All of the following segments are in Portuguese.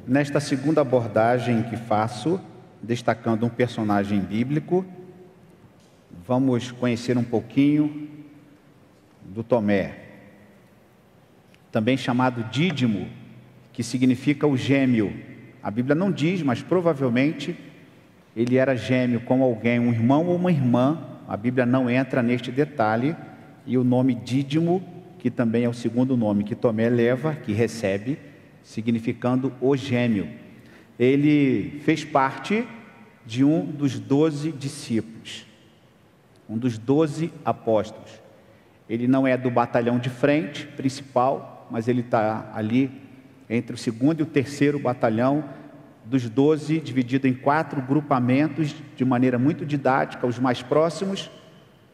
nesta segunda abordagem que faço, destacando um personagem bíblico, vamos conhecer um pouquinho do Tomé, também chamado Dídimo, que significa o gêmeo. A Bíblia não diz, mas provavelmente ele era gêmeo com alguém, um irmão ou uma irmã. A Bíblia não entra neste detalhe. E o nome Dídimo, que também é o segundo nome que Tomé leva, que recebe, significando o gêmeo. Ele fez parte de um dos 12 discípulos, um dos 12 apóstolos. Ele não é do batalhão de frente principal, mas ele está ali entre o segundo e o terceiro batalhão dos 12, dividido em 4 grupamentos, de maneira muito didática, os mais próximos,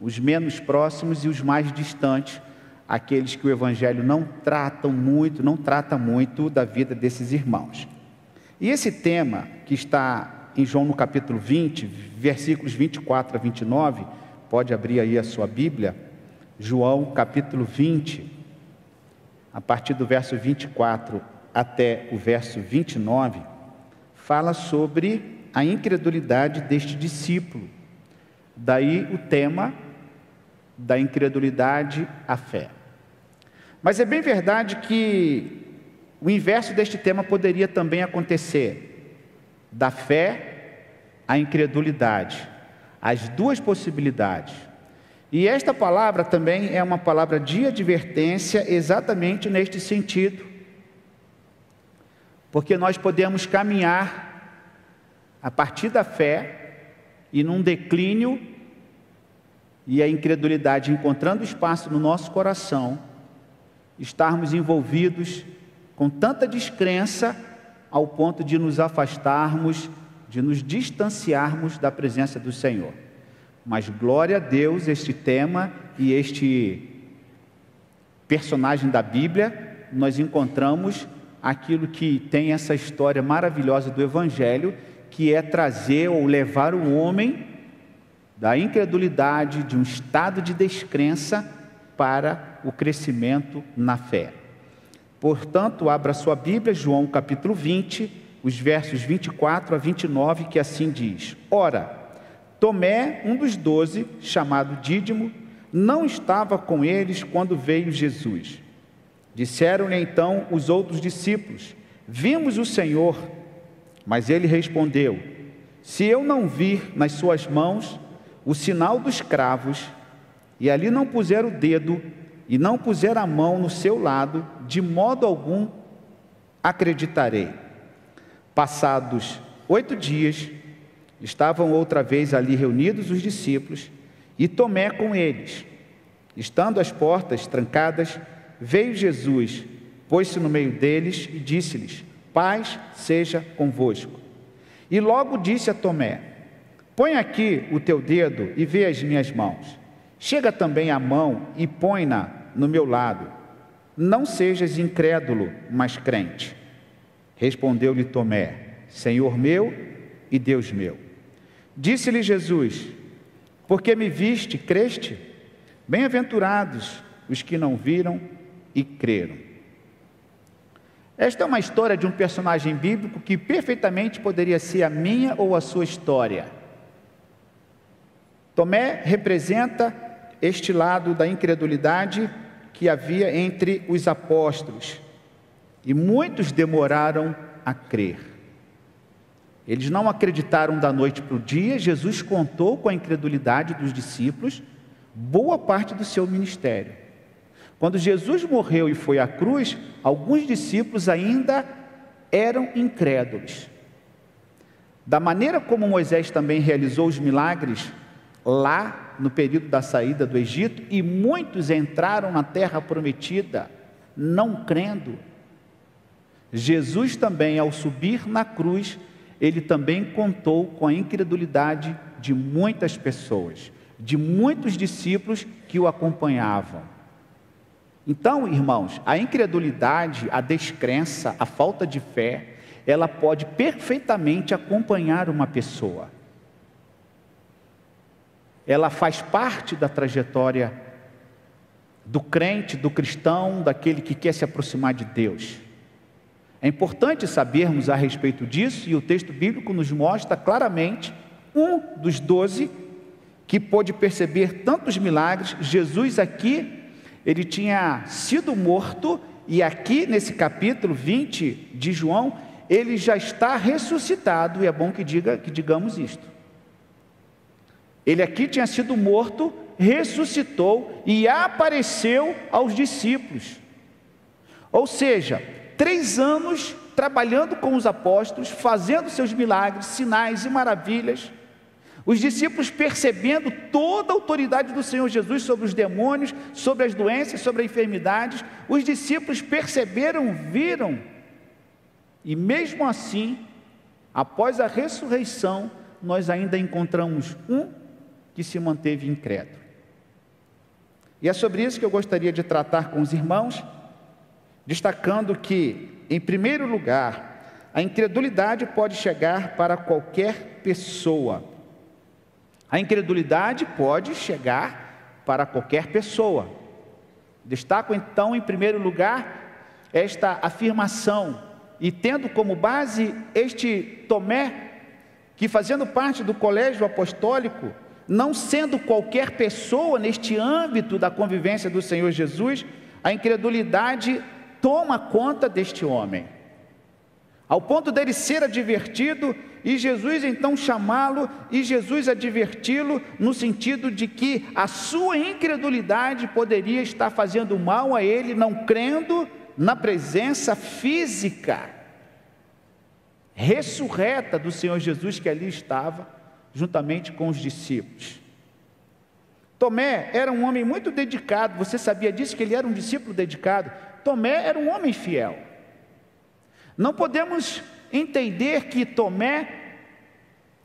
os menos próximos e os mais distantes, aqueles que o Evangelho não trata muito da vida desses irmãos. E esse tema, que está em João no capítulo 20, versículos 24 a 29, pode abrir aí a sua Bíblia, João capítulo 20, a partir do verso 24 até o verso 29, fala sobre a incredulidade deste discípulo. Daí o tema da incredulidade à fé. Mas é bem verdade que o inverso deste tema poderia também acontecer, da fé à incredulidade, as duas possibilidades. E esta palavra também é uma palavra de advertência exatamente neste sentido, porque nós podemos caminhar a partir da fé e num declínio, e a incredulidade encontrando espaço no nosso coração, estarmos envolvidos com tanta descrença ao ponto de nos afastarmos, de nos distanciarmos da presença do Senhor. Mas glória a Deus, este tema e este personagem da Bíblia, nós encontramos aquilo que tem essa história maravilhosa do Evangelho, que é trazer ou levar o homem da incredulidade, de um estado de descrença, para o crescimento na fé. Portanto, abra sua Bíblia, João capítulo 20, os versos 24 a 29, que assim diz: Ora, Tomé, um dos 12, chamado Dídimo, não estava com eles quando veio Jesus. Disseram-lhe então os outros discípulos: Vimos o Senhor. Mas ele respondeu: Se eu não vir nas suas mãos o sinal dos cravos, e ali não puser o dedo, e não puser a mão no seu lado, de modo algum acreditarei. Passados 8 dias, estavam outra vez ali reunidos os discípulos, e Tomé com eles. Estando as portas trancadas, veio Jesus, pôs-se no meio deles e disse-lhes: Paz seja convosco. E logo disse a Tomé: Põe aqui o teu dedo e vê as minhas mãos. Chega também a mão e põe-na no meu lado. Não sejas incrédulo, mas crente. Respondeu-lhe Tomé: Senhor meu e Deus meu. Disse-lhe Jesus: Porque me viste, creste? Bem-aventurados os que não viram e creram. Esta é uma história de um personagem bíblico que perfeitamente poderia ser a minha ou a sua história. Tomé representa este lado da incredulidade que havia entre os apóstolos, e muitos demoraram a crer. Eles não acreditaram da noite para o dia. Jesus contou com a incredulidade dos discípulos boa parte do seu ministério. Quando Jesus morreu e foi à cruz, alguns discípulos ainda eram incrédulos. Da maneira como Moisés também realizou os milagres lá no período da saída do Egito, e muitos entraram na terra prometida não crendo, Jesus também, ao subir na cruz, ele também contou com a incredulidade de muitas pessoas, de muitos discípulos que o acompanhavam. Então, irmãos, a incredulidade, a descrença, a falta de fé, ela pode perfeitamente acompanhar uma pessoa. Ela faz parte da trajetória do crente, do cristão, daquele que quer se aproximar de Deus. É importante sabermos a respeito disso, e o texto bíblico nos mostra claramente um dos 12 que pôde perceber tantos milagres. Jesus aqui, ele tinha sido morto, e aqui nesse capítulo 20 de João, ele já está ressuscitado, e é bom que digamos isto. Ele aqui tinha sido morto, ressuscitou e apareceu aos discípulos. Ou seja, 3 anos trabalhando com os apóstolos, fazendo seus milagres, sinais e maravilhas. Os discípulos percebendo toda a autoridade do Senhor Jesus sobre os demônios, sobre as doenças, sobre as enfermidades. Os discípulos perceberam, viram. E mesmo assim, após a ressurreição, nós ainda encontramos um que se manteve incrédulo. E é sobre isso que eu gostaria de tratar com os irmãos, destacando que, em primeiro lugar, a incredulidade pode chegar para qualquer pessoa. A incredulidade pode chegar para qualquer pessoa. Destaco então, em primeiro lugar, esta afirmação, e tendo como base este Tomé, que fazendo parte do colégio apostólico, não sendo qualquer pessoa neste âmbito da convivência do Senhor Jesus, a incredulidade toma conta deste homem, ao ponto dele ser advertido, e Jesus então chamá-lo, e Jesus adverti-lo, no sentido de que a sua incredulidade poderia estar fazendo mal a ele, não crendo na presença física, ressurreta do Senhor Jesus, que ali estava, juntamente com os discípulos. Tomé era um homem muito dedicado. Você sabia disso, que ele era um discípulo dedicado? Tomé era um homem fiel. Não podemos entender que Tomé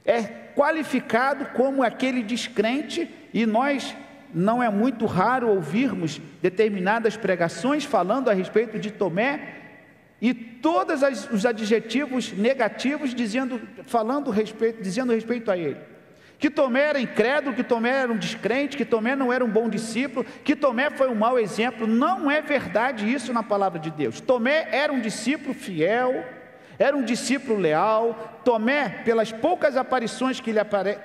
é qualificado como aquele descrente, e nós, não é muito raro ouvirmos determinadas pregações falando a respeito de Tomé, e todos os adjetivos negativos dizendo respeito a ele. Que Tomé era incrédulo, que Tomé era um descrente, que Tomé não era um bom discípulo, que Tomé foi um mau exemplo. Não é verdade isso na palavra de Deus. Tomé era um discípulo fiel, era um discípulo leal. Tomé, pelas poucas aparições que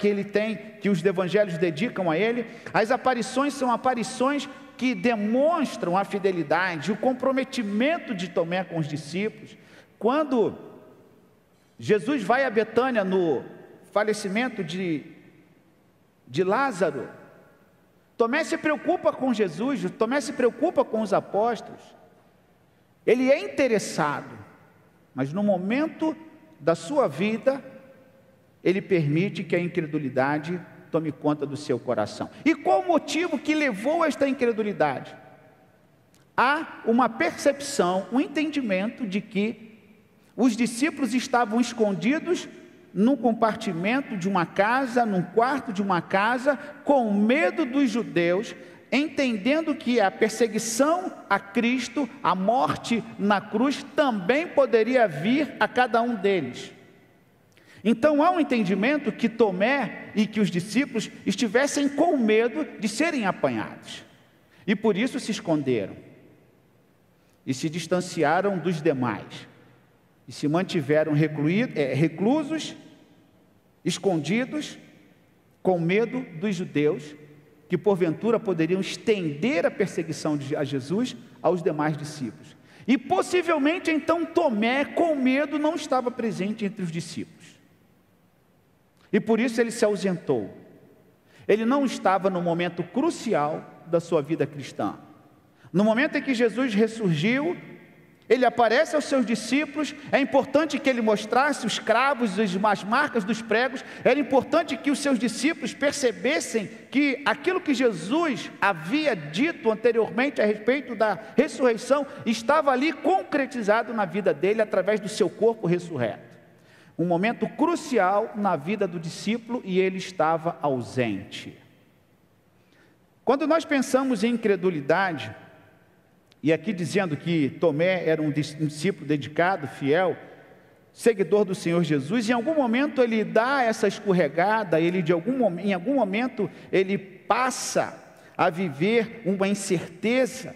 ele tem, que os evangelhos dedicam a ele, as aparições são aparições que demonstram a fidelidade, o comprometimento de Tomé com os discípulos. Quando Jesus vai a Betânia no falecimento de Lázaro, Tomé se preocupa com Jesus, Tomé se preocupa com os apóstolos, ele é interessado, mas no momento da sua vida, ele permite que a incredulidade tome conta do seu coração. E qual o motivo que levou a esta incredulidade? Há uma percepção, um entendimento de que os discípulos estavam escondidos num compartimento de uma casa, num quarto de uma casa, com medo dos judeus, entendendo que a perseguição a Cristo, a morte na cruz, também poderia vir a cada um deles. Então há um entendimento que Tomé e que os discípulos estivessem com medo de serem apanhados, e por isso se esconderam, e se distanciaram dos demais, e se mantiveram reclusos, escondidos, com medo dos judeus, que porventura poderiam estender a perseguição a Jesus aos demais discípulos. E possivelmente então Tomé, com medo, não estava presente entre os discípulos. E por isso ele se ausentou. Ele não estava no momento crucial da sua vida cristã. No momento em que Jesus ressurgiu, ele aparece aos seus discípulos. É importante que ele mostrasse os cravos, as marcas dos pregos. Era importante que os seus discípulos percebessem que aquilo que Jesus havia dito anteriormente a respeito da ressurreição estava ali concretizado na vida dele através do seu corpo ressurreto. Um momento crucial na vida do discípulo, e ele estava ausente. Quando nós pensamos em incredulidade, e aqui dizendo que Tomé era um discípulo dedicado, fiel, seguidor do Senhor Jesus, em algum momento ele dá essa escorregada, em algum momento ele passa a viver uma incerteza,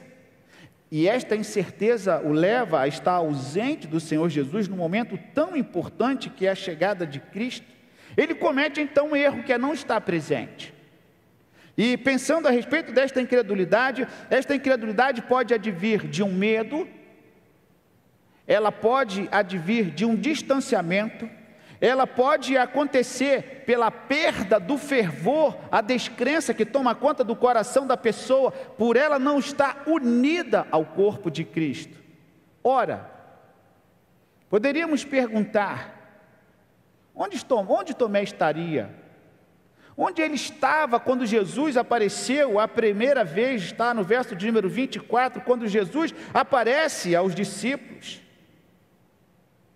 e esta incerteza o leva a estar ausente do Senhor Jesus no momento tão importante que é a chegada de Cristo, ele comete então um erro que é não estar presente. E pensando a respeito desta incredulidade, esta incredulidade pode advir de um medo, ela pode advir de um distanciamento, ela pode acontecer pela perda do fervor, a descrença que toma conta do coração da pessoa, por ela não estar unida ao corpo de Cristo. Ora, poderíamos perguntar, onde Tomé estaria? Onde ele estava quando Jesus apareceu a primeira vez? Está no verso de número 24, quando Jesus aparece aos discípulos.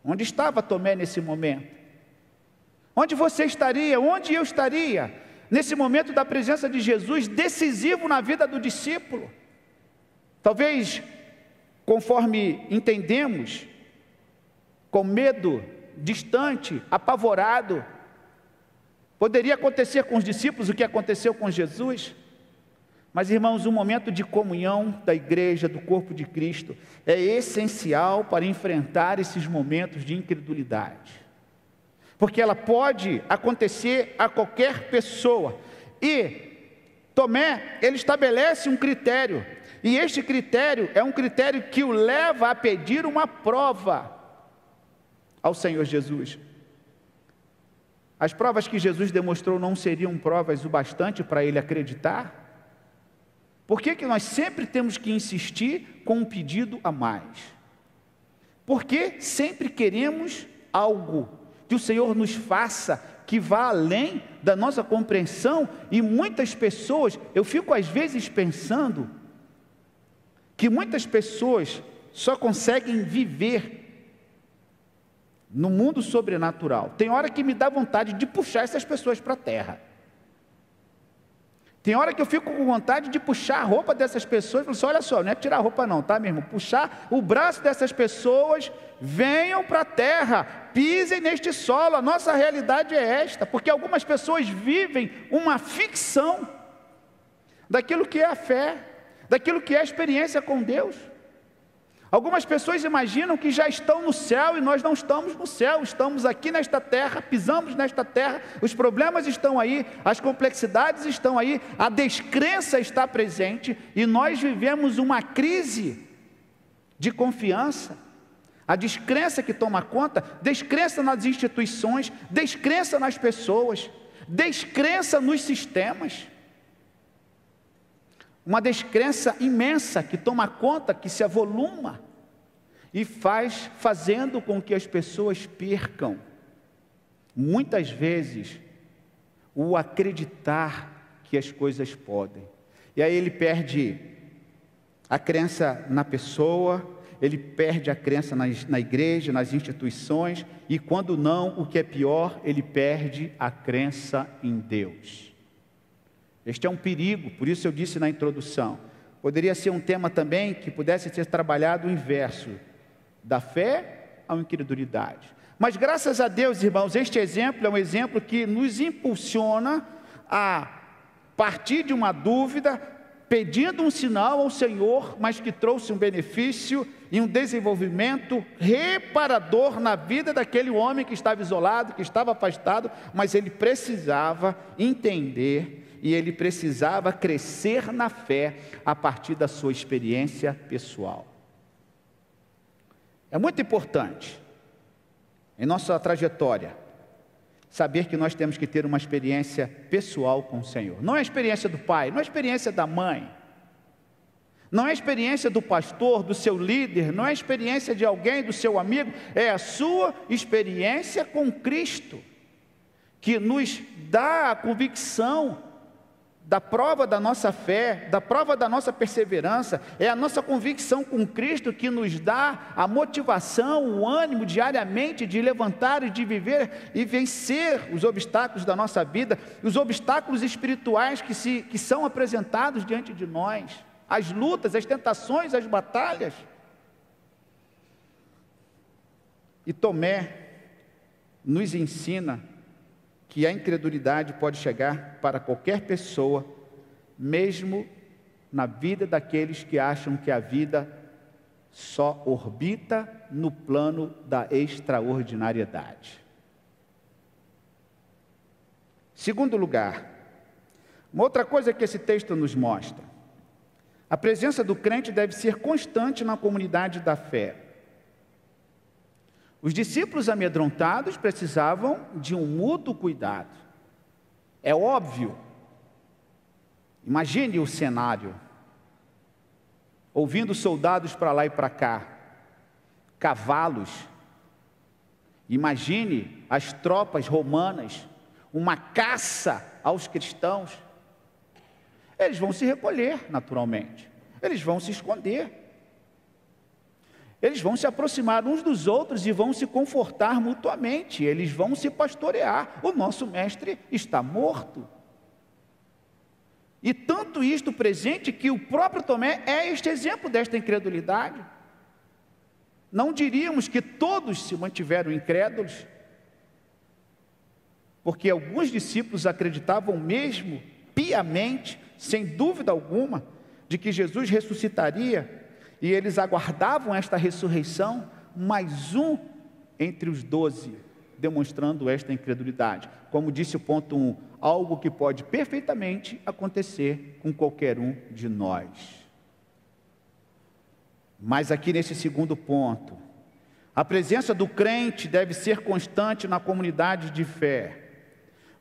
Onde estava Tomé nesse momento? Onde você estaria? Onde eu estaria? Nesse momento da presença de Jesus, decisivo na vida do discípulo. Talvez, conforme entendemos, com medo, distante, apavorado. Poderia acontecer com os discípulos o que aconteceu com Jesus. Mas, irmãos, um momento de comunhão da igreja, do corpo de Cristo, é essencial para enfrentar esses momentos de incredulidade. Porque ela pode acontecer a qualquer pessoa. E Tomé, ele estabelece um critério. E este critério é um critério que o leva a pedir uma prova ao Senhor Jesus. As provas que Jesus demonstrou não seriam provas o bastante para ele acreditar? Por que nós sempre temos que insistir com um pedido a mais? Porque sempre queremos algo que o Senhor nos faça, que vá além da nossa compreensão, e muitas pessoas, eu fico às vezes pensando, que muitas pessoas só conseguem viver no mundo sobrenatural. Tem hora que me dá vontade de puxar essas pessoas para a terra. Tem hora que eu fico com vontade de puxar a roupa dessas pessoas e falar assim, olha só, não é tirar a roupa não, tá, meu irmão? Puxar o braço dessas pessoas, venham para a terra, pisem neste solo, a nossa realidade é esta, porque algumas pessoas vivem uma ficção daquilo que é a fé, daquilo que é a experiência com Deus. Algumas pessoas imaginam que já estão no céu e nós não estamos no céu, estamos aqui nesta terra, pisamos nesta terra, os problemas estão aí, as complexidades estão aí, a descrença está presente e nós vivemos uma crise de confiança, a descrença que toma conta, descrença nas instituições, descrença nas pessoas, descrença nos sistemas. Uma descrença imensa que toma conta, que se avoluma e fazendo com que as pessoas percam, muitas vezes, o acreditar que as coisas podem. E aí ele perde a crença na pessoa, ele perde a crença na igreja, nas instituições, e quando não, o que é pior, ele perde a crença em Deus. Este é um perigo, por isso eu disse na introdução. Poderia ser um tema também que pudesse ser trabalhado o inverso, da fé à incredulidade. Mas graças a Deus, irmãos, este exemplo é um exemplo que nos impulsiona a partir de uma dúvida, pedindo um sinal ao Senhor, mas que trouxe um benefício e um desenvolvimento reparador na vida daquele homem que estava isolado, que estava afastado, mas ele precisava entender e ele precisava crescer na fé a partir da sua experiência pessoal. É muito importante, em nossa trajetória, saber que nós temos que ter uma experiência pessoal com o Senhor. Não é a experiência do pai, não é a experiência da mãe, não é a experiência do pastor, do seu líder, não é a experiência de alguém, do seu amigo, é a sua experiência com Cristo, que nos dá a convicção da prova da nossa fé, da prova da nossa perseverança. É a nossa convicção com Cristo que nos dá a motivação, o ânimo diariamente de levantar e de viver e vencer os obstáculos da nossa vida, os obstáculos espirituais que são apresentados diante de nós, as lutas, as tentações, as batalhas. E Tomé nos ensina que a incredulidade pode chegar para qualquer pessoa, mesmo na vida daqueles que acham que a vida só orbita no plano da extraordinariedade. Segundo lugar, uma outra coisa que esse texto nos mostra: a presença do crente deve ser constante na comunidade da fé. Os discípulos amedrontados precisavam de um mútuo cuidado. É óbvio. Imagine o cenário. Ouvindo soldados para lá e para cá, cavalos. Imagine as tropas romanas, uma caça aos cristãos. Eles vão se recolher naturalmente, eles vão se esconder, eles vão se aproximar uns dos outros e vão se confortar mutuamente, eles vão se pastorear. O nosso mestre está morto. E tanto isto presente que o próprio Tomé é este exemplo desta incredulidade. Não diríamos que todos se mantiveram incrédulos, porque alguns discípulos acreditavam mesmo, piamente, sem dúvida alguma, de que Jesus ressuscitaria, e eles aguardavam esta ressurreição, mais um entre os 12, demonstrando esta incredulidade. Como disse o ponto 1, algo que pode perfeitamente acontecer com qualquer um de nós. Mas aqui nesse segundo ponto, a presença do crente deve ser constante na comunidade de fé.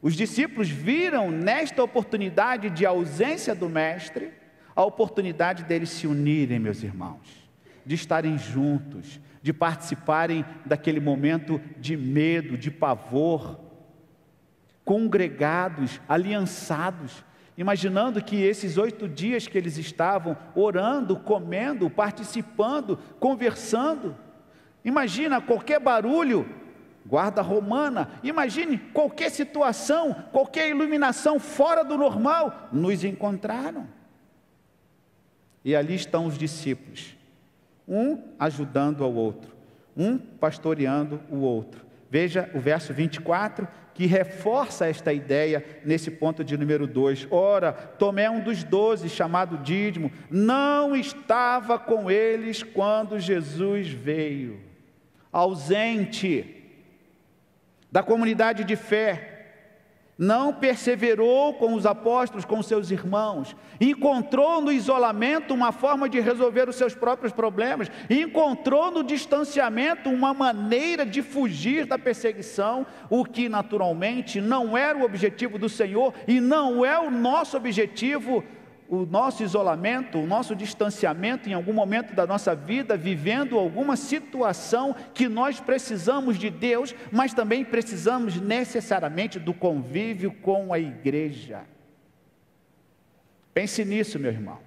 Os discípulos viram nesta oportunidade de ausência do mestre, a oportunidade deles se unirem, meus irmãos, de estarem juntos, de participarem daquele momento de medo, de pavor, congregados, aliançados, imaginando que esses 8 dias que eles estavam orando, comendo, participando, conversando, imagina qualquer barulho, guarda romana, imagine qualquer situação, qualquer iluminação fora do normal, nos encontraram. E ali estão os discípulos, um ajudando ao outro, um pastoreando o outro. Veja o verso 24, que reforça esta ideia nesse ponto de número 2. Ora, Tomé, um dos 12, chamado Dídimo, não estava com eles quando Jesus veio. Ausente da comunidade de fé, não perseverou com os apóstolos, com seus irmãos, encontrou no isolamento uma forma de resolver os seus próprios problemas, encontrou no distanciamento uma maneira de fugir da perseguição, o que naturalmente não era o objetivo do Senhor e não é o nosso objetivo. O nosso isolamento, o nosso distanciamento em algum momento da nossa vida, vivendo alguma situação que nós precisamos de Deus, mas também precisamos necessariamente do convívio com a igreja. Pense nisso, meu irmão.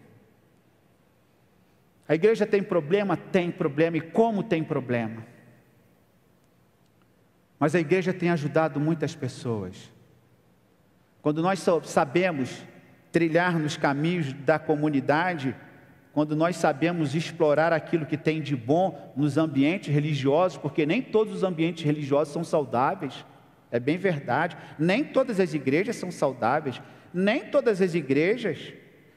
A igreja tem problema, e como tem problema. Mas a igreja tem ajudado muitas pessoas. Quando nós sabemos trilhar nos caminhos da comunidade, quando nós sabemos explorar aquilo que tem de bom nos ambientes religiosos, porque nem todos os ambientes religiosos são saudáveis, é bem verdade, nem todas as igrejas são saudáveis, nem todas as igrejas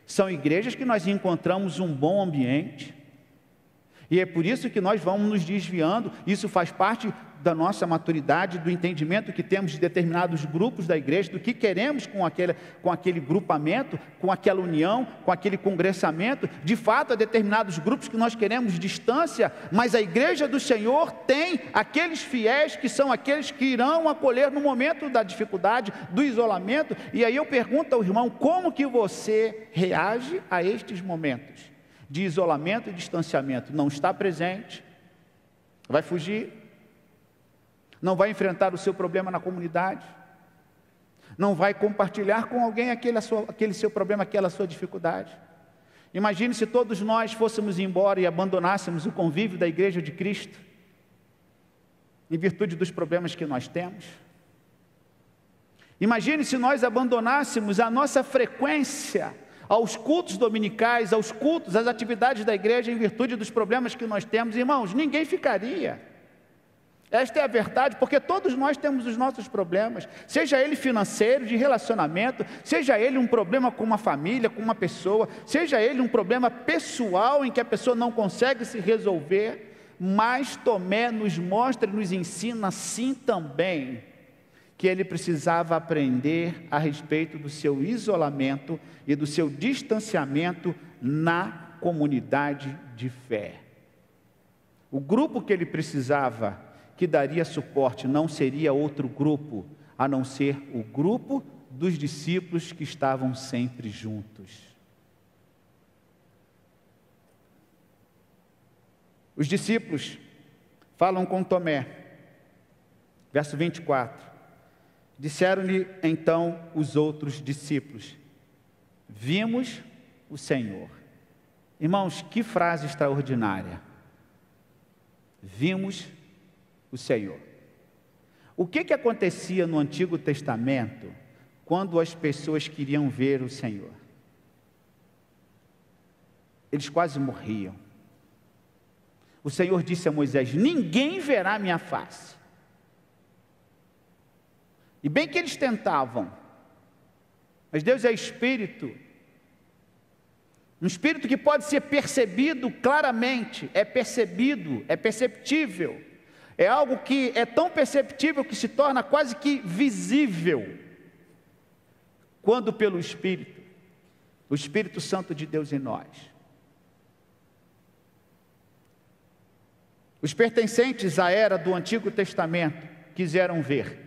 são igrejas que nós encontramos um bom ambiente, e é por isso que nós vamos nos desviando. Isso faz parte da nossa maturidade, do entendimento que temos de determinados grupos da igreja, do que queremos com aquele grupamento, com aquela união, com aquele congressamento. De fato, há determinados grupos que nós queremos distância, mas a igreja do Senhor tem aqueles fiéis que são aqueles que irão acolher no momento da dificuldade, do isolamento. E aí eu pergunto ao irmão, como que você reage a estes momentos de isolamento e distanciamento? Não está presente? Vai fugir? Não vai enfrentar o seu problema na comunidade? Não vai compartilhar com alguém aquele seu problema, aquela sua dificuldade? Imagine se todos nós fôssemos embora e abandonássemos o convívio da igreja de Cristo, em virtude dos problemas que nós temos. Imagine se nós abandonássemos a nossa frequência aos cultos dominicais, aos cultos, às atividades da igreja, em virtude dos problemas que nós temos. Irmãos, ninguém ficaria. Esta é a verdade, porque todos nós temos os nossos problemas, seja ele financeiro, de relacionamento, seja ele um problema com uma família, com uma pessoa, seja ele um problema pessoal em que a pessoa não consegue se resolver, mas Tomé nos mostra e nos ensina assim também, que ele precisava aprender a respeito do seu isolamento e do seu distanciamento na comunidade de fé. O grupo que ele precisava, que daria suporte, não seria outro grupo, a não ser o grupo dos discípulos que estavam sempre juntos. Os discípulos falam com Tomé, verso 24, disseram-lhe então os outros discípulos: vimos o Senhor. Irmãos, que frase extraordinária! Vimos o Senhor. O que acontecia no Antigo Testamento quando as pessoas queriam ver o Senhor? Eles quase morriam. O Senhor disse a Moisés: ninguém verá minha face. E bem que eles tentavam, mas Deus é Espírito, um Espírito que pode ser percebido claramente, é percebido, é perceptível, é algo que é tão perceptível que se torna quase que visível, quando pelo Espírito, o Espírito Santo de Deus em nós. Os pertencentes à era do Antigo Testamento quiseram ver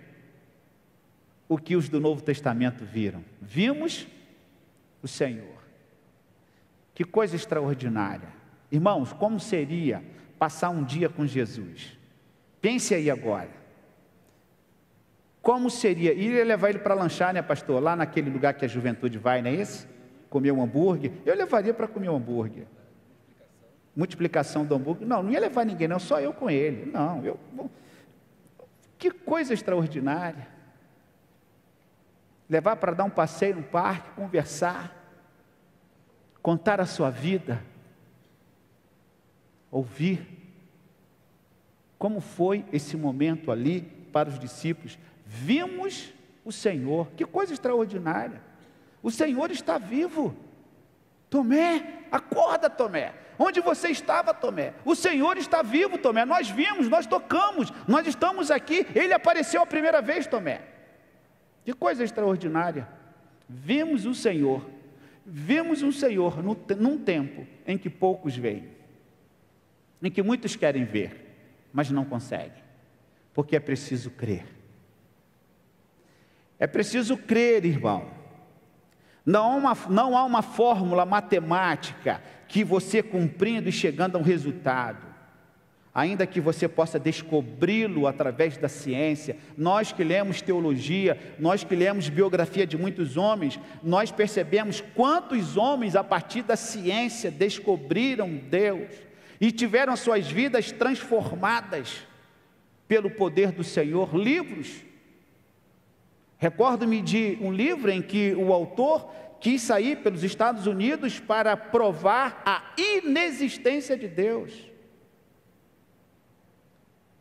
o que os do Novo Testamento viram. Vimos o Senhor. Que coisa extraordinária. Irmãos, como seria passar um dia com Jesus? Pense aí agora. Como seria? Iria levar ele para lanchar, né, pastor? Lá naquele lugar que a juventude vai, não é esse? Comer um hambúrguer. Eu levaria para comer um hambúrguer. Multiplicação do hambúrguer. Não ia levar ninguém, não, só eu com ele. Que coisa extraordinária. Levar para dar um passeio no parque, conversar, contar a sua vida, ouvir. Como foi esse momento ali para os discípulos? Vimos o Senhor. Que coisa extraordinária. O Senhor está vivo. Tomé, acorda, Tomé. Onde você estava, Tomé? O Senhor está vivo, Tomé. Nós vimos, nós tocamos, nós estamos aqui. Ele apareceu a primeira vez, Tomé. Que coisa extraordinária. Vimos o Senhor num tempo em que poucos veem, em que muitos querem ver, mas não conseguem, porque é preciso crer. É preciso crer, irmão. Não há uma fórmula matemática que você cumprindo e chegando a um resultado, ainda que você possa descobri-lo através da ciência. Nós que lemos teologia, nós que lemos biografia de muitos homens, nós percebemos quantos homens a partir da ciência descobriram Deus e tiveram suas vidas transformadas pelo poder do Senhor. Livros. Recordo-me de um livro em que o autor quis sair pelos Estados Unidos para provar a inexistência de Deus.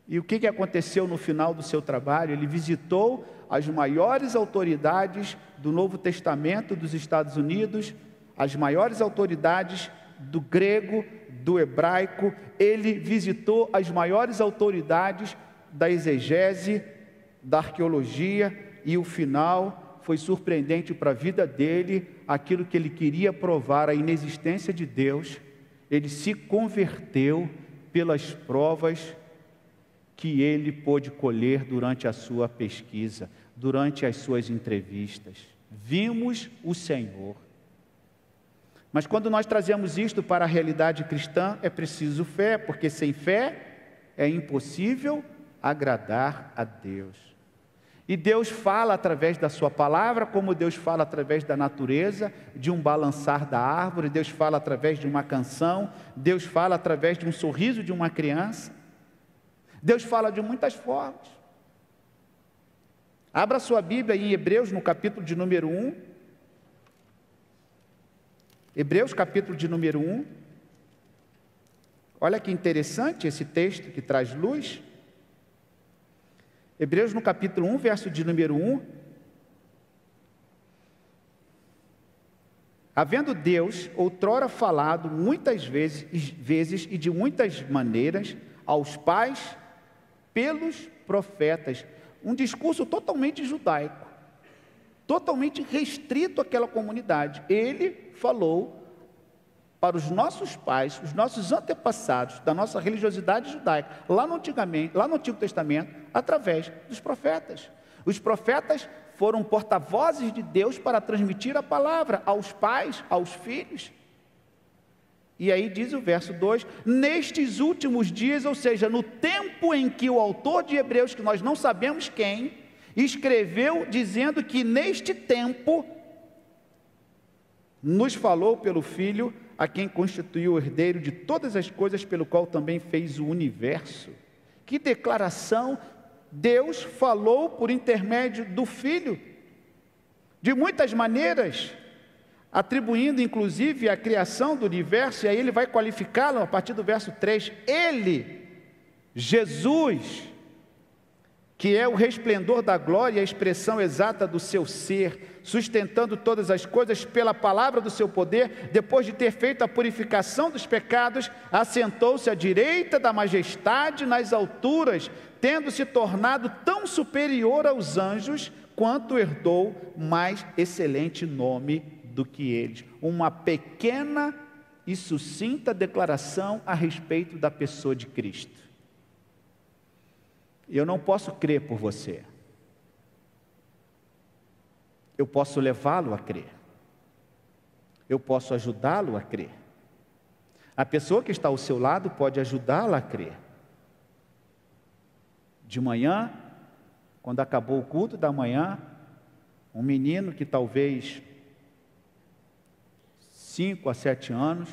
E o que aconteceu no final do seu trabalho? Ele visitou as maiores autoridades do Novo Testamento dos Estados Unidos, as maiores autoridades do grego, do hebraico. Ele visitou as maiores autoridades da exegese, da arqueologia, e o final foi surpreendente para a vida dele. Aquilo que ele queria provar, a inexistência de Deus, ele se converteu pelas provas que ele pôde colher durante a sua pesquisa, durante as suas entrevistas. Vimos o Senhor. Mas quando nós trazemos isto para a realidade cristã, é preciso fé, porque sem fé é impossível agradar a Deus. E Deus fala através da sua palavra, como Deus fala através da natureza, de um balançar da árvore, Deus fala através de uma canção, Deus fala através de um sorriso de uma criança. Deus fala de muitas formas. Abra sua Bíblia em Hebreus, no capítulo de número 1. Hebreus, capítulo de número 1. Olha que interessante esse texto que traz luz. Hebreus no capítulo 1, verso de número 1. Havendo Deus outrora falado muitas vezes e de muitas maneiras aos pais pelos profetas, um discurso totalmente judaico, totalmente restrito àquela comunidade. Ele falou para os nossos pais, os nossos antepassados, da nossa religiosidade judaica, lá no Antigo Testamento, através dos profetas. Os profetas foram porta-vozes de Deus para transmitir a palavra aos pais, aos filhos. E aí diz o verso 2, nestes últimos dias, ou seja, no tempo em que o autor de Hebreus, que nós não sabemos quem, escreveu dizendo que neste tempo nos falou pelo Filho, a quem constituiu o herdeiro de todas as coisas, pelo qual também fez o universo. Que declaração! Deus falou por intermédio do Filho, de muitas maneiras, atribuindo inclusive a criação do universo, e aí ele vai qualificá-lo a partir do verso 3, ele, Jesus, que é o resplendor da glória e a expressão exata do seu ser, sustentando todas as coisas pela palavra do seu poder, depois de ter feito a purificação dos pecados, assentou-se à direita da majestade nas alturas, tendo se tornado tão superior aos anjos, quanto herdou mais excelente nome do que eles. Uma pequena e sucinta declaração a respeito da pessoa de Cristo. Eu não posso crer por você. Eu posso levá-lo a crer. Eu posso ajudá-lo a crer. A pessoa que está ao seu lado pode ajudá-lo a crer. De manhã, quando acabou o culto da manhã, um menino que talvez 5 a 7 anos,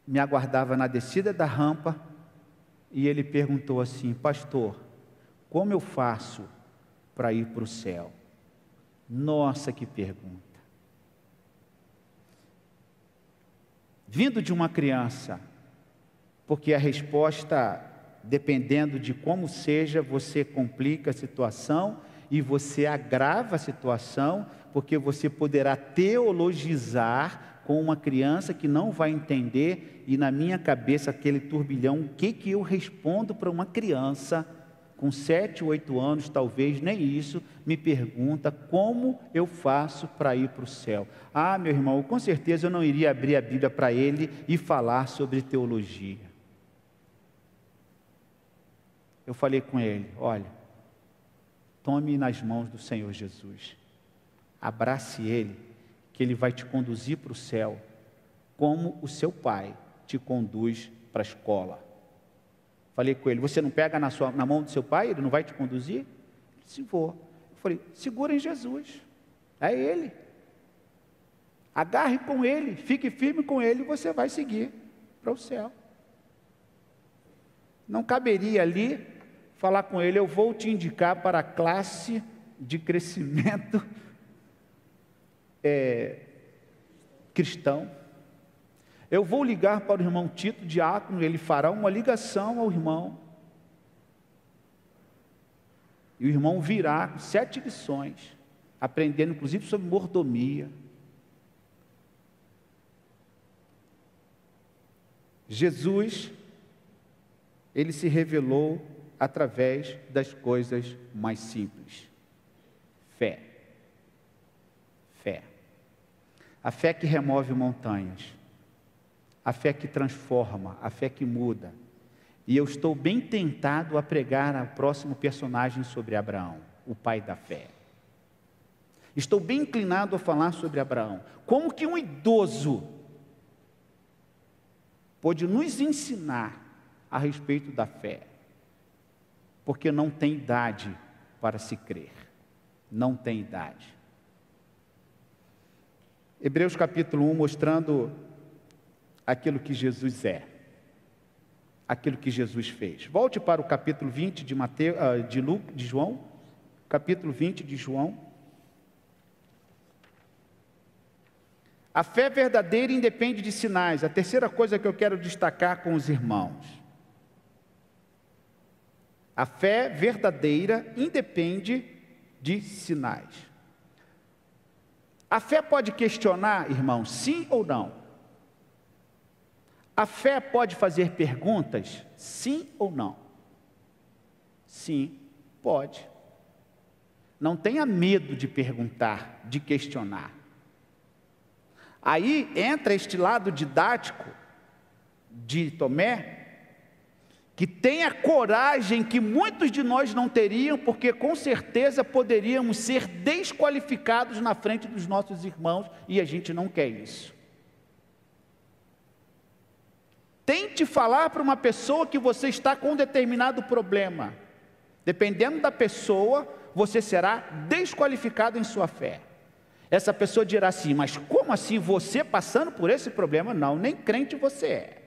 me aguardava na descida da rampa, e ele perguntou assim: pastor, como eu faço para ir para o céu? Nossa, que pergunta! Vindo de uma criança, porque a resposta, dependendo de como seja, você complica a situação e você agrava a situação, porque você poderá teologizar com uma criança que não vai entender, e na minha cabeça aquele turbilhão, o que eu respondo para uma criança com 7, 8 anos, talvez nem isso, me pergunta como eu faço para ir para o céu. Ah, meu irmão, com certeza eu não iria abrir a Bíblia para ele e falar sobre teologia. Eu falei com ele: olha, tome nas mãos do Senhor Jesus, abrace Ele, que Ele vai te conduzir para o céu, como o seu pai te conduz para a escola. Falei com ele: você não pega na mão do seu pai, ele não vai te conduzir? Ele disse: vou. Eu falei: segura em Jesus, é Ele, agarre com Ele, fique firme com Ele, e você vai seguir para o céu. Não caberia ali falar com ele: eu vou te indicar para a classe de crescimento cristão. Eu vou ligar para o irmão Tito, diácono, ele fará uma ligação ao irmão. E o irmão virá com 7 lições, aprendendo inclusive sobre mordomia. Jesus, ele se revelou através das coisas mais simples. Fé. Fé. A fé que remove montanhas. A fé que transforma, a fé que muda. E eu estou bem tentado a pregar ao próximo personagem sobre Abraão, o pai da fé. Estou bem inclinado a falar sobre Abraão. Como que um idoso pôde nos ensinar a respeito da fé? Porque não tem idade para se crer. Não tem idade. Hebreus capítulo 1, mostrando aquilo que Jesus é, aquilo que Jesus fez. Volte para o capítulo 20 de João, capítulo 20 de João. A fé verdadeira independe de sinais. A terceira coisa que eu quero destacar com os irmãos. A fé verdadeira independe de sinais. A fé pode questionar, irmão, sim ou não? A fé pode fazer perguntas, sim ou não? Sim, pode. Não tenha medo de perguntar, de questionar. Aí entra este lado didático de Tomé, que tem a coragem que muitos de nós não teriam, porque com certeza poderíamos ser desqualificados na frente dos nossos irmãos, e a gente não quer isso. Tente falar para uma pessoa que você está com um determinado problema. Dependendo da pessoa, você será desqualificado em sua fé. Essa pessoa dirá assim, mas como assim você passando por esse problema? Não, nem crente você é.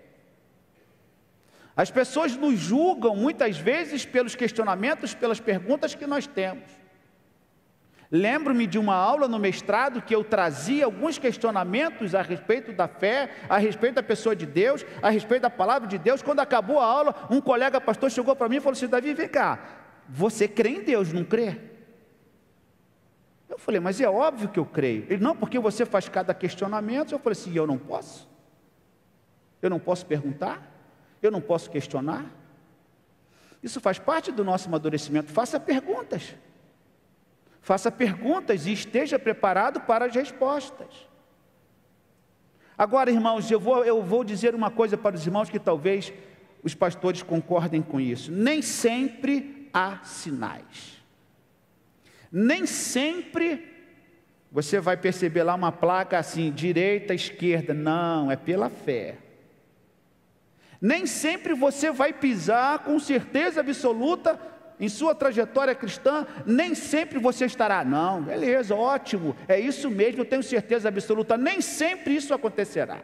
As pessoas nos julgam muitas vezes pelos questionamentos, pelas perguntas que nós temos. Lembro-me de uma aula no mestrado que eu trazia alguns questionamentos a respeito da fé, a respeito da pessoa de Deus, a respeito da palavra de Deus. Quando acabou a aula, um colega pastor chegou para mim e falou assim, Davi, vem cá, você crê em Deus, não crê? Eu falei, mas é óbvio que eu creio. Ele, não, porque você faz cada questionamento. Eu falei assim, eu não posso? Eu não posso perguntar? Eu não posso questionar? Isso faz parte do nosso amadurecimento. Faça perguntas. Faça perguntas e esteja preparado para as respostas. Agora, irmãos, eu vou dizer uma coisa para os irmãos que talvez os pastores concordem com isso. Nem sempre há sinais. Nem sempre você vai perceber lá uma placa assim, direita, esquerda. Não, é pela fé. Nem sempre você vai pisar com certeza absoluta em sua trajetória cristã, nem sempre você estará, não, beleza, ótimo, é isso mesmo, eu tenho certeza absoluta, nem sempre isso acontecerá.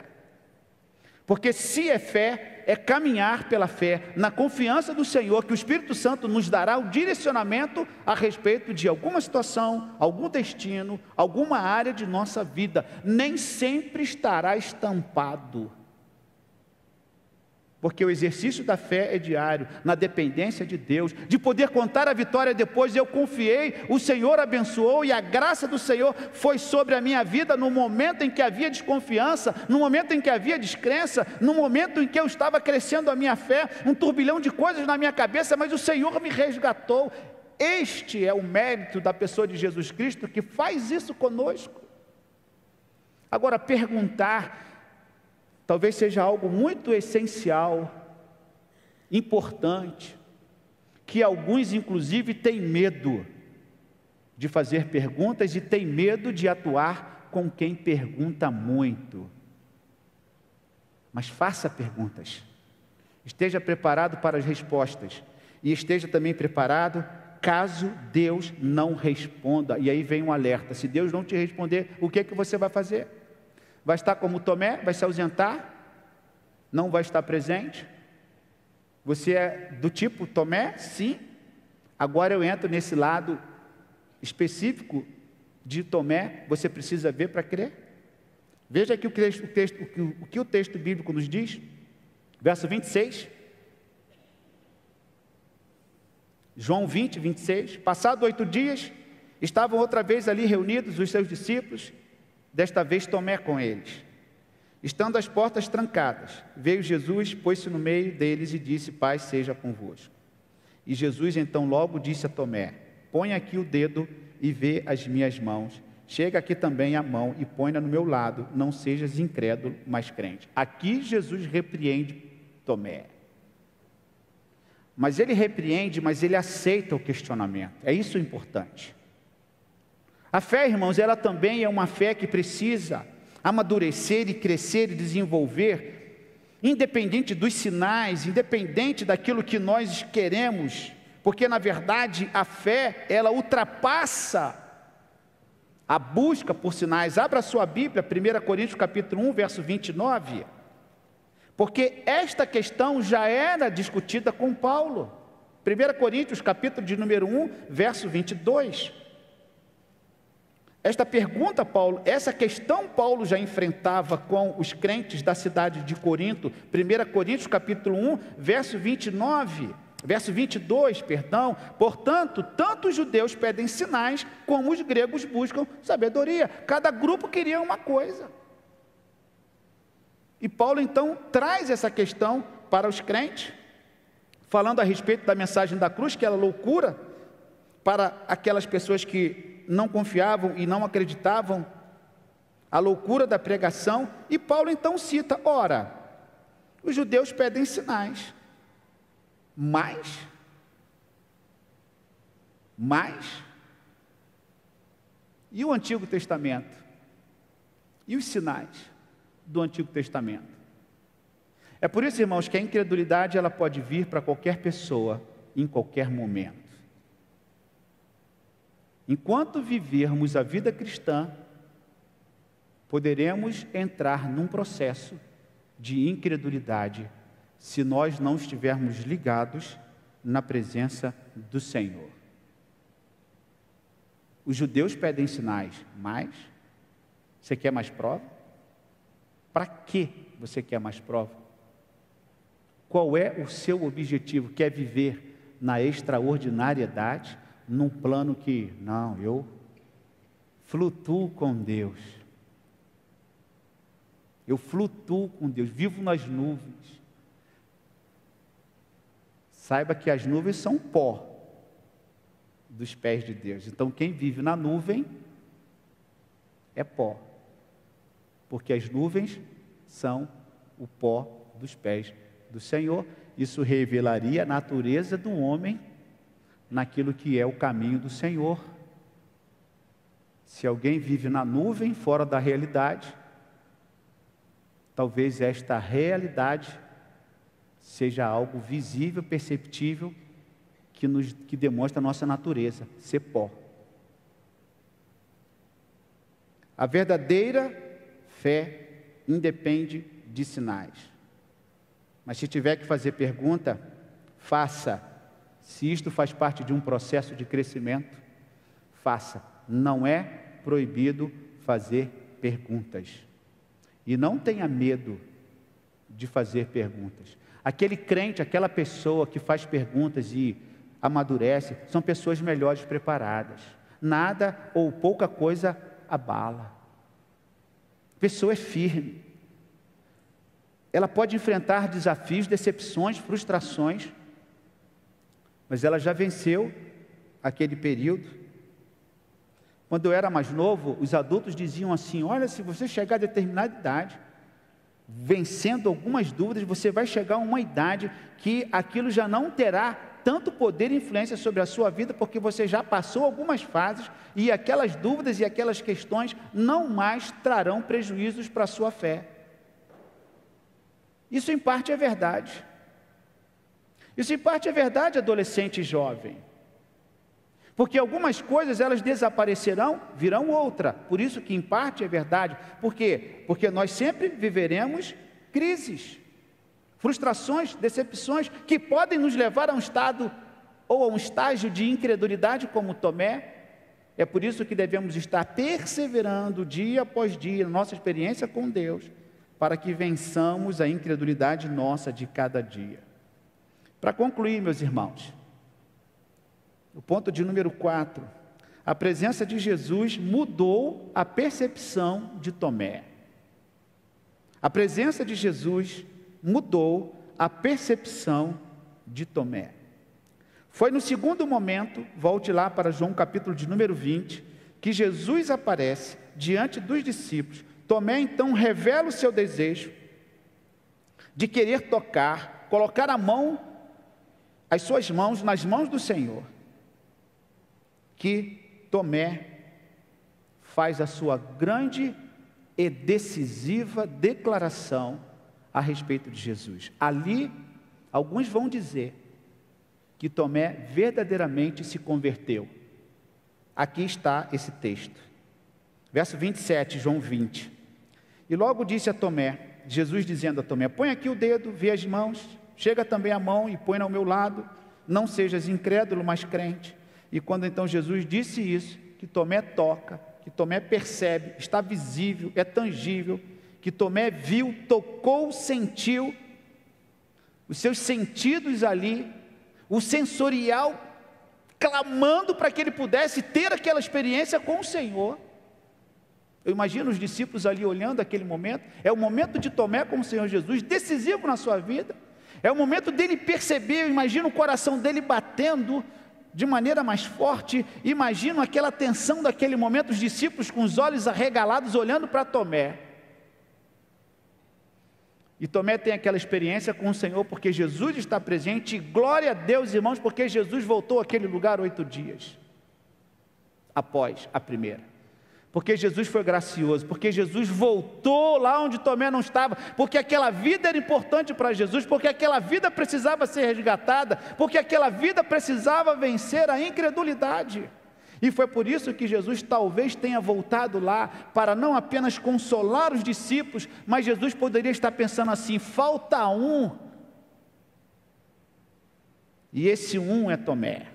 Porque se é fé, é caminhar pela fé, na confiança do Senhor, que o Espírito Santo nos dará o direcionamento a respeito de alguma situação, algum destino, alguma área de nossa vida. Nem sempre estará estampado. Porque o exercício da fé é diário, na dependência de Deus, de poder contar a vitória depois. Eu confiei, o Senhor abençoou e a graça do Senhor foi sobre a minha vida no momento em que havia desconfiança, no momento em que havia descrença, no momento em que eu estava crescendo a minha fé, um turbilhão de coisas na minha cabeça, mas o Senhor me resgatou. Este é o mérito da pessoa de Jesus Cristo que faz isso conosco. Agora, perguntar talvez seja algo muito essencial, importante, que alguns inclusive têm medo de fazer perguntas e têm medo de atuar com quem pergunta muito. Mas faça perguntas, esteja preparado para as respostas e esteja também preparado caso Deus não responda. E aí vem um alerta, se Deus não te responder, o que é que você vai fazer? Vai estar como Tomé, vai se ausentar, não vai estar presente. Você é do tipo Tomé? Sim. Agora eu entro nesse lado específico de Tomé, você precisa ver para crer. Veja aqui o que o texto bíblico nos diz, verso 26. João 20, 26. Passados 8 dias, estavam outra vez ali reunidos os seus discípulos, desta vez Tomé com eles. Estando as portas trancadas, veio Jesus, pôs-se no meio deles e disse, paz seja convosco. E Jesus então logo disse a Tomé, põe aqui o dedo e vê as minhas mãos. Chega aqui também a mão e põe-na no meu lado, não sejas incrédulo, mas crente. Aqui Jesus repreende Tomé. Mas ele repreende, mas ele aceita o questionamento. É isso o importante. A fé, irmãos, ela também é uma fé que precisa amadurecer e crescer e desenvolver, independente dos sinais, independente daquilo que nós queremos, porque na verdade a fé, ela ultrapassa a busca por sinais. Abra a sua Bíblia, 1 Coríntios capítulo 1, verso 29, porque esta questão já era discutida com Paulo. 1 Coríntios capítulo de número 1, verso 22. Esta pergunta, essa questão Paulo já enfrentava com os crentes da cidade de Corinto. 1 Coríntios capítulo 1, verso 29. Verso 22, perdão, portanto, tanto os judeus pedem sinais, como os gregos buscam sabedoria. Cada grupo queria uma coisa. E Paulo então traz essa questão para os crentes, falando a respeito da mensagem da cruz, que era loucura para aquelas pessoas que não confiavam e não acreditavam, a loucura da pregação. E Paulo então cita: ora, os judeus pedem sinais, mas, e o Antigo Testamento? E os sinais do Antigo Testamento? É por isso, irmãos, que a incredulidade ela pode vir para qualquer pessoa, em qualquer momento. Enquanto vivermos a vida cristã, poderemos entrar num processo de incredulidade, se nós não estivermos ligados na presença do Senhor. Os judeus pedem sinais, mas você quer mais prova? Para que você quer mais prova? Qual é o seu objetivo? Quer viver na extraordinariedade, num plano que, não, eu flutuo com Deus. Eu flutuo com Deus, vivo nas nuvens. Saiba que as nuvens são pó dos pés de Deus. Então, quem vive na nuvem é pó, porque as nuvens são o pó dos pés do Senhor. Isso revelaria a natureza do homem naquilo que é o caminho do Senhor. Se alguém vive na nuvem, fora da realidade, talvez esta realidade seja algo visível, perceptível, que demonstra a nossa natureza, ser pó. A verdadeira fé independe de sinais. Mas se tiver que fazer pergunta, faça. Se isto faz parte de um processo de crescimento, faça. Não é proibido fazer perguntas. E não tenha medo de fazer perguntas. Aquele crente, aquela pessoa que faz perguntas e amadurece, são pessoas melhores preparadas. Nada ou pouca coisa abala. A pessoa é firme. Ela pode enfrentar desafios, decepções, frustrações, mas ela já venceu aquele período. Quando eu era mais novo, os adultos diziam assim: olha, se você chegar a determinada idade, vencendo algumas dúvidas, você vai chegar a uma idade que aquilo já não terá tanto poder e influência sobre a sua vida, porque você já passou algumas fases e aquelas dúvidas e aquelas questões não mais trarão prejuízos para a sua fé. Isso em parte é verdade. Isso em parte é verdade, adolescente e jovem. Porque algumas coisas elas desaparecerão, virão outra. Por isso que em parte é verdade. Por quê? Porque nós sempre viveremos crises, frustrações, decepções, que podem nos levar a um estado ou a um estágio de incredulidade como Tomé. É por isso que devemos estar perseverando dia após dia na nossa experiência com Deus, para que vençamos a incredulidade nossa de cada dia. Para concluir, meus irmãos, o ponto de número 4, a presença de Jesus mudou a percepção de Tomé. A presença de Jesus mudou a percepção de Tomé. Foi no segundo momento, volte lá para João capítulo de número 20, que Jesus aparece diante dos discípulos. Tomé então revela o seu desejo de querer tocar, colocar as suas mãos nas mãos do Senhor. Que Tomé faz a sua grande e decisiva declaração a respeito de Jesus. Ali, alguns vão dizer que Tomé verdadeiramente se converteu. Aqui está esse texto. Verso 27, João 20. E logo disse a Tomé, Jesus dizendo a Tomé: põe aqui o dedo, vê as mãos, chega também a mão e põe ao meu lado, não sejas incrédulo, mas crente. E quando então Jesus disse isso, que Tomé toca, que Tomé percebe, está visível, é tangível, que Tomé viu, tocou, sentiu, os seus sentidos ali o sensorial clamando para que ele pudesse ter aquela experiência com o Senhor. Eu imagino os discípulos ali olhando aquele momento. É o momento de Tomé com o Senhor Jesus, decisivo na sua vida. É o momento dele perceber, eu imagino o coração dele batendo de maneira mais forte. Imagino aquela tensão daquele momento, os discípulos com os olhos arregalados olhando para Tomé. E Tomé tem aquela experiência com o Senhor, porque Jesus está presente, e glória a Deus, irmãos, porque Jesus voltou àquele lugar 8 dias, após a primeira, porque Jesus foi gracioso, porque Jesus voltou lá onde Tomé não estava, porque aquela vida era importante para Jesus, porque aquela vida precisava ser resgatada, porque aquela vida precisava vencer a incredulidade. E foi por isso que Jesus talvez tenha voltado lá, para não apenas consolar os discípulos, mas Jesus poderia estar pensando assim: falta um, e esse um é Tomé,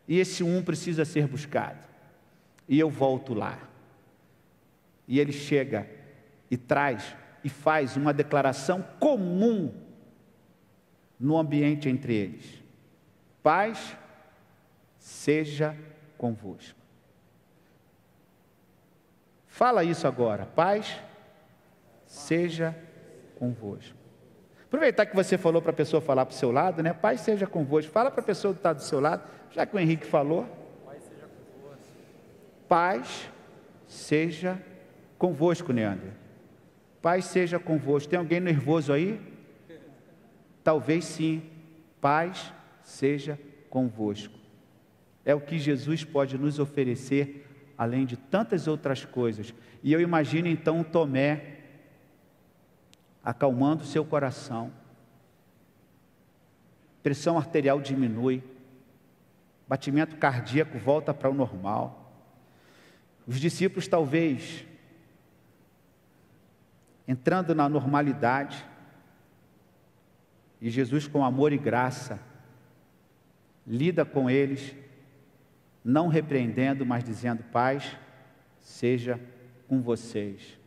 e esse um precisa ser buscado, e eu volto lá. E ele chega e traz e faz uma declaração comum no ambiente entre eles: paz seja convosco. Fala isso agora: paz seja convosco. Aproveitar que você falou para a pessoa falar para o seu lado, né? Paz seja convosco. Fala para a pessoa que está do seu lado, já que o Henrique falou. Paz seja convosco. Paz seja convosco, Neandro. Paz seja convosco. Tem alguém nervoso aí? Talvez sim. Paz seja convosco. É o que Jesus pode nos oferecer, além de tantas outras coisas. E eu imagino então Tomé acalmando seu coração, pressão arterial diminui, batimento cardíaco volta para o normal. Os discípulos talvez entrando na normalidade, e Jesus com amor e graça lida com eles, não repreendendo, mas dizendo: paz seja com vocês.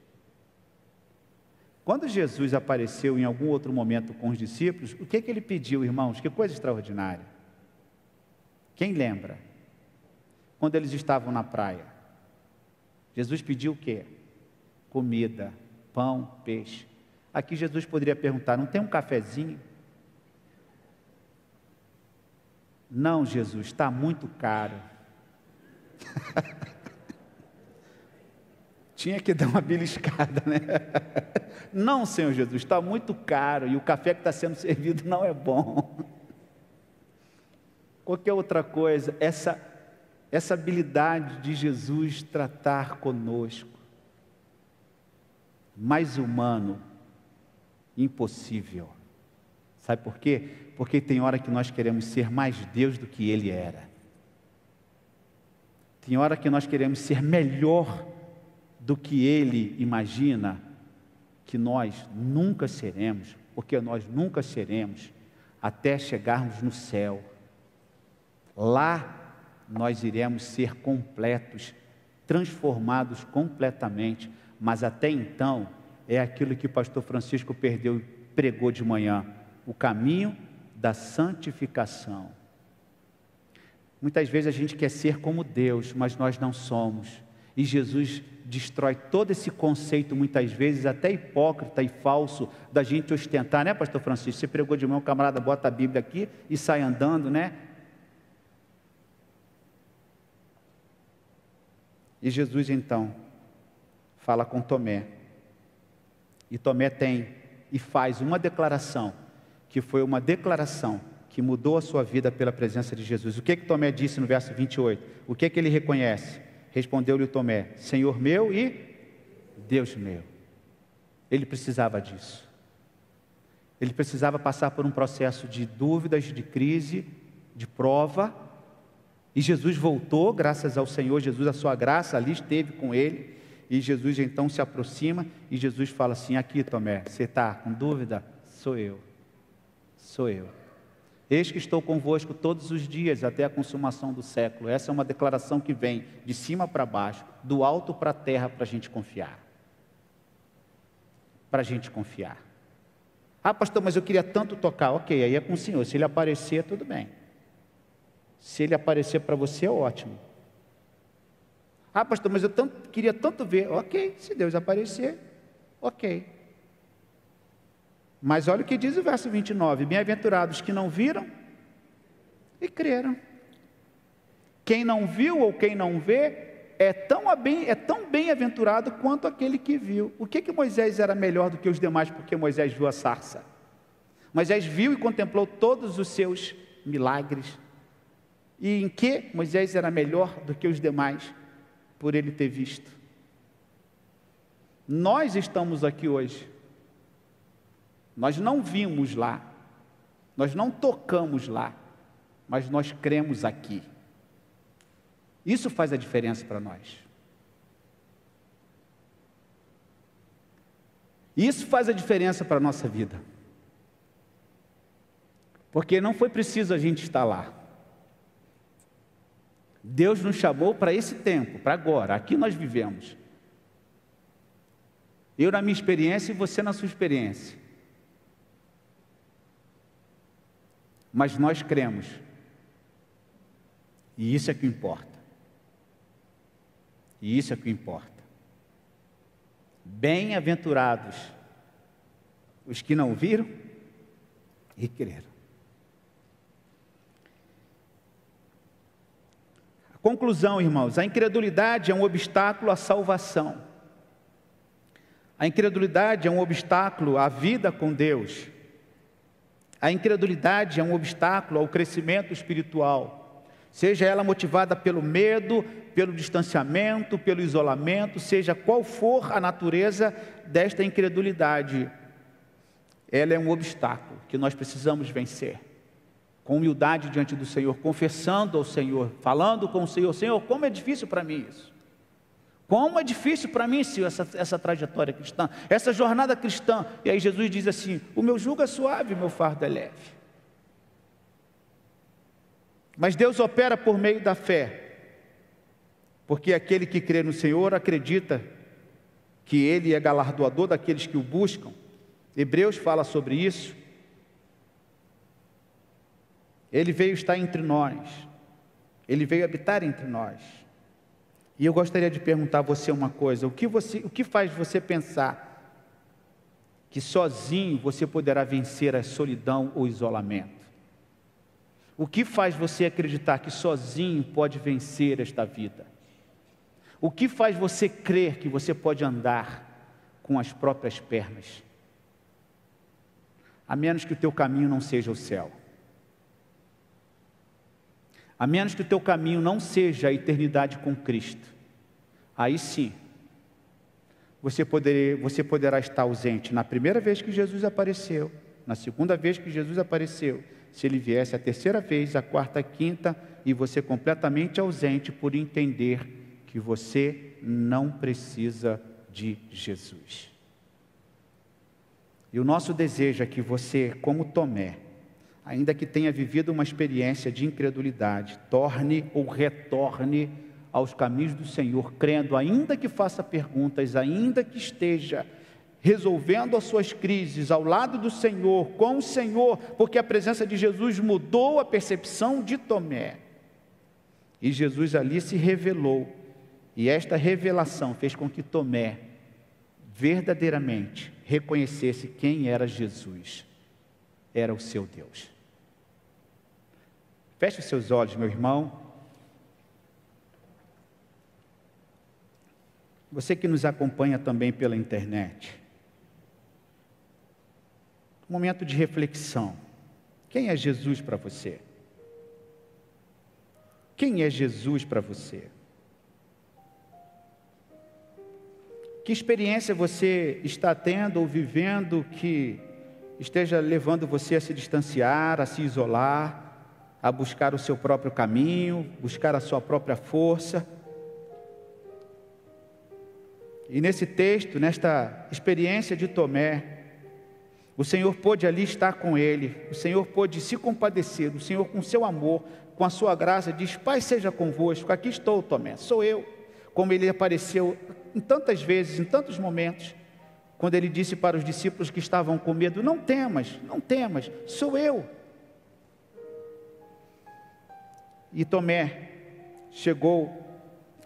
Quando Jesus apareceu em algum outro momento com os discípulos, o que ele pediu, irmãos? Que coisa extraordinária. Quem lembra? Quando eles estavam na praia, Jesus pediu o quê? Comida, pão, peixe. Aqui Jesus poderia perguntar: não tem um cafezinho? Não, Jesus, está muito caro. Tinha que dar uma beliscada, né? Não, Senhor Jesus, está muito caro e o café que está sendo servido não é bom. Qualquer outra coisa, essa habilidade de Jesus tratar conosco, mais humano, impossível. Sabe por quê? Porque tem hora que nós queremos ser mais Deus do que Ele era. Tem hora que nós queremos ser melhor do que Ele imagina que nós nunca seremos, porque nós nunca seremos até chegarmos no céu. Lá nós iremos ser completos, transformados completamente, mas até então é aquilo que o pastor Francisco pregou de manhã: o caminho da santificação. Muitas vezes a gente quer ser como Deus, mas nós não somos. E Jesus destrói todo esse conceito, muitas vezes até hipócrita e falso, da gente ostentar, né, pastor Francisco? Você pregou de manhã, um camarada bota a Bíblia aqui e sai andando, né? E Jesus então fala com Tomé. E Tomé tem e faz uma declaração, que foi uma declaração que mudou a sua vida pela presença de Jesus. O que Tomé disse no verso 28? O que ele reconhece? Respondeu-lhe Tomé: Senhor meu e Deus meu. Ele precisava disso. Ele precisava passar por um processo de dúvidas, de crise, de prova. E Jesus voltou, graças ao Senhor Jesus, a sua graça ali esteve com ele. E Jesus então se aproxima e Jesus fala assim: aqui, Tomé, você está com dúvida? Sou eu. Sou eu. Eis que estou convosco todos os dias até a consumação do século. Essa é uma declaração que vem de cima para baixo, do alto para a terra, para a gente confiar. Para a gente confiar. Ah, pastor, mas eu queria tanto tocar. Ok, aí é com o Senhor. Se Ele aparecer, tudo bem. Se Ele aparecer para você, é ótimo. Ah, pastor, mas eu queria tanto ver. Ok, se Deus aparecer, ok. Mas olha o que diz o verso 29. Bem-aventurados que não viram e creram. Quem não viu ou quem não vê é tão bem-aventurado quanto aquele que viu. O que Moisés era melhor do que os demais porque Moisés viu a sarça? Moisés viu e contemplou todos os seus milagres. E em que Moisés era melhor do que os demais por ele ter visto? Nós estamos aqui hoje. Nós não vimos lá. Nós não tocamos lá. Mas nós cremos aqui. Isso faz a diferença para nós. Isso faz a diferença para a nossa vida. Porque não foi preciso a gente estar lá. Deus nos chamou para esse tempo, para agora, aqui nós vivemos. Eu na minha experiência e você na sua experiência. Mas nós cremos. E isso é que importa. E isso é que importa. Bem-aventurados os que não viram e creram. A conclusão, irmãos, a incredulidade é um obstáculo à salvação. A incredulidade é um obstáculo à vida com Deus. A incredulidade é um obstáculo ao crescimento espiritual. Seja ela motivada pelo medo, pelo distanciamento, pelo isolamento, seja qual for a natureza desta incredulidade, ela é um obstáculo que nós precisamos vencer. Com humildade diante do Senhor, confessando ao Senhor, falando com o Senhor: Senhor, como é difícil para mim isso. Como é difícil para mim, Senhor, essa trajetória cristã, essa jornada cristã. E aí Jesus diz assim: o meu jugo é suave, o meu fardo é leve. Mas Deus opera por meio da fé, porque aquele que crê no Senhor acredita que Ele é galardoador daqueles que o buscam. Hebreus fala sobre isso. Ele veio estar entre nós, Ele veio habitar entre nós. E eu gostaria de perguntar a você uma coisa: o que faz você pensar que sozinho você poderá vencer a solidão ou isolamento? O que faz você acreditar que sozinho pode vencer esta vida? O que faz você crer que você pode andar com as próprias pernas? A menos que o teu caminho não seja o céu. A menos que o teu caminho não seja a eternidade com Cristo. Aí sim, você poderá estar ausente na primeira vez que Jesus apareceu, na segunda vez que Jesus apareceu, se Ele viesse a terceira vez, a quarta, a quinta, e você completamente ausente por entender que você não precisa de Jesus. E o nosso desejo é que você, como Tomé, ainda que tenha vivido uma experiência de incredulidade, torne ou retorne aos caminhos do Senhor, crendo, ainda que faça perguntas, ainda que esteja resolvendo as suas crises ao lado do Senhor, com o Senhor, porque a presença de Jesus mudou a percepção de Tomé. E Jesus ali se revelou, e esta revelação fez com que Tomé verdadeiramente reconhecesse quem era Jesus. Era o seu Deus. Feche os seus olhos, meu irmão. Você que nos acompanha também pela internet. Um momento de reflexão. Quem é Jesus para você? Quem é Jesus para você? Que experiência você está tendo ou vivendo que esteja levando você a se distanciar, a se isolar, a buscar o seu próprio caminho, buscar a sua própria força? E nesse texto, nesta experiência de Tomé, o Senhor pôde ali estar com ele, o Senhor pôde se compadecer, o Senhor com seu amor, com a sua graça, diz: Pai seja convosco, aqui estou, Tomé, sou eu. Como ele apareceu em tantas vezes, em tantos momentos, quando ele disse para os discípulos que estavam com medo: não temas, não temas, sou eu. E Tomé chegou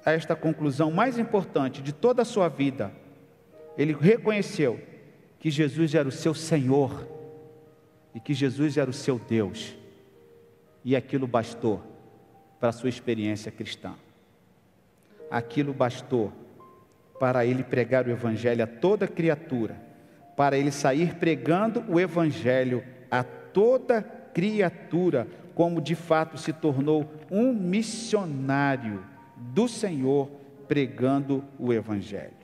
a esta conclusão mais importante de toda a sua vida. Ele reconheceu que Jesus era o seu Senhor e que Jesus era o seu Deus, e aquilo bastou para a sua experiência cristã. Aquilo bastou para ele pregar o Evangelho a toda criatura, para ele sair pregando o Evangelho a toda criatura, como de fato se tornou um missionário do Senhor pregando o Evangelho.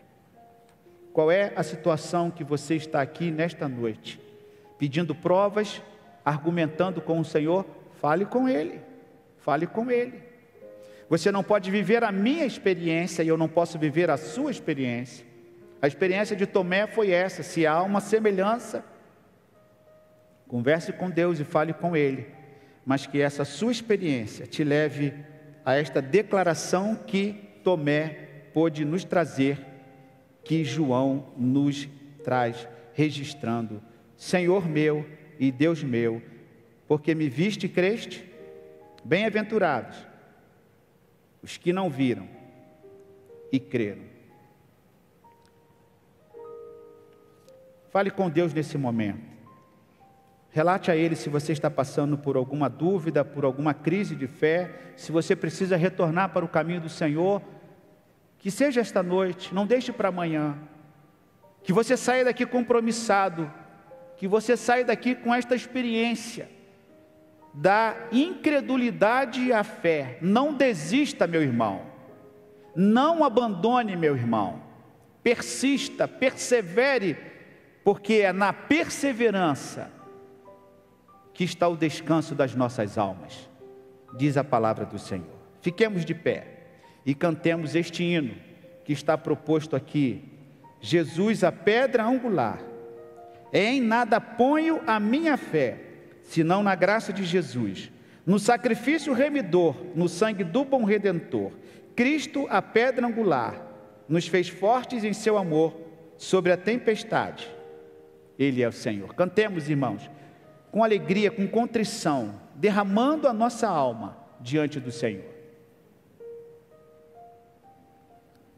Qual é a situação que você está aqui nesta noite? Pedindo provas, argumentando com o Senhor? Fale com Ele, fale com Ele. Você não pode viver a minha experiência e eu não posso viver a sua experiência. A experiência de Tomé foi essa: se há uma semelhança, converse com Deus e fale com Ele, mas que essa sua experiência te leve a esta declaração que Tomé pôde nos trazer, que João nos traz, registrando: Senhor meu e Deus meu, porque me viste e creste. Bem-aventurados os que não viram e creram. Fale com Deus nesse momento. Relate a Ele se você está passando por alguma dúvida, por alguma crise de fé, se você precisa retornar para o caminho do Senhor. Que seja esta noite, não deixe para amanhã. Que você saia daqui compromissado, que você saia daqui com esta experiência da incredulidade à fé. Não desista, meu irmão. Não abandone, meu irmão. Persista, persevere, porque é na perseverança que está o descanso das nossas almas, diz a palavra do Senhor. Fiquemos de pé e cantemos este hino que está proposto aqui: Jesus, a pedra angular. Em nada ponho a minha fé, senão na graça de Jesus, no sacrifício remidor, no sangue do bom Redentor. Cristo, a pedra angular, nos fez fortes em seu amor sobre a tempestade. Ele é o Senhor. Cantemos, irmãos, com alegria, com contrição, derramando a nossa alma diante do Senhor.